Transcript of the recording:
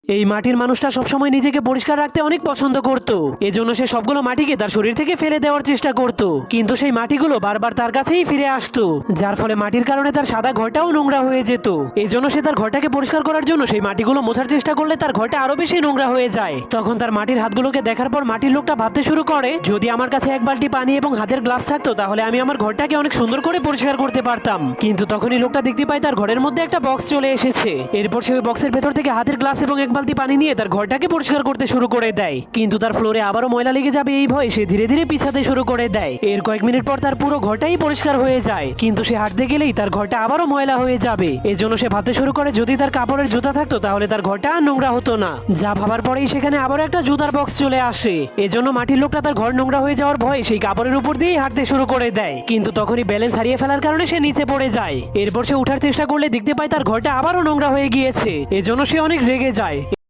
এই মাটির মানুষটা সবসময় নিজেকে পরিষ্কার রাখতে অনেক পছন্দ করত। এজন্য সে সবগুলো মাটিকে তার শরীর থেকে ফেলে দেওয়ার চেষ্টা করত, কিন্তু সেই মাটিগুলো বারবার তার কাছেই ফিরে আসতো, যার ফলে মাটির কারণে তার সাদা ঘরটাও নোংরা হয়ে যেত। এজন্য সে তার ঘরটাকে পরিষ্কার করার জন্য সেই মাটিগুলো মোছার চেষ্টা করলে তার ঘরটা আরো বেশি নোংরা হয়ে যায়। তখন তার মাটির হাতগুলোকে দেখার পর মাটির লোকটা ভাবতে শুরু করে, যদি আমার কাছে এক বালতি পানি এবং হাতের গ্লাভস থাকতো তাহলে আমি আমার ঘরটাকে অনেক সুন্দর করে পরিষ্কার করতে পারতাম। কিন্তু তখনই লোকটা দেখতে পায় তার ঘরের মধ্যে একটা বক্স চলে এসেছে। এরপর সে ওই বক্সের ভেতর থেকে হাতের গ্লাভস এবং এক বালতি পানি নিয়ে তার ঘরটাকে পরিষ্কার করতে শুরু করে দেয়। কিন্তু তার ফ্লোরে আবারও ময়লা লেগে যাবে এই ভয়ে সে ধীরে ধীরে পিছাতে শুরু করে দেয়। এর কয়েক মিনিট পর তার পুরো ঘরটাই পরিষ্কার হয়ে যায়, কিন্তু সে হাঁটতে গেলেই তার ঘরটা আবারও ময়লা হয়ে যাবে। এজন্য সে ভাবতে শুরু করে, যদি তার কাপড়ের জুতা থাকতো তাহলে তার ঘরটা আর নোংরা হতো না। যা ভাবার পরেই সেখানে আবারও একটা জুতার বক্স চলে আসে। এজন্য মাটির লোকটা তার ঘর নোংরা হয়ে যাওয়ার ভয়ে সেই কাপড়ের উপর দিয়েই হাঁটতে শুরু করে দেয়, কিন্তু তখনই ব্যালেন্স হারিয়ে ফেলার কারণে সে নিচে পড়ে যায়। এরপর সে উঠার চেষ্টা করলে দেখতে পায় তার ঘরটা আবারও নোংরা হয়ে গিয়েছে। এজন্য সে অনেক রেগে যায়